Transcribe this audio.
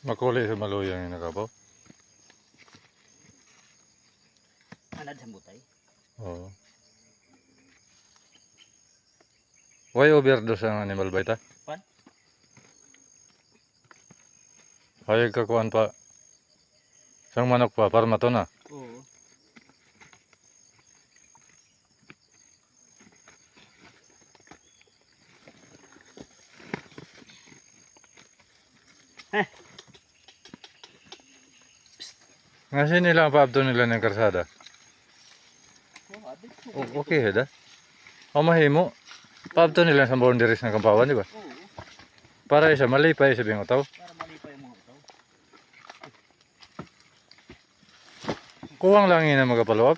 Makulay sa maluyang yung nakabaw. Anad sa butay. Oo. Why overdose ang animal bite ha? Pan? Hayag kakuan pa. Isang manok pa para mato na. Oo. Ngasin nila ang paabdo nila ng karsada. Okay heda. O mahimo. Paabdo nila sa boundaries ng Kampawan, di ba? Oo. Para isa malipay sa bingotaw. Para malipay yung mga utaw. Kuwang lang yun ang magapalawap.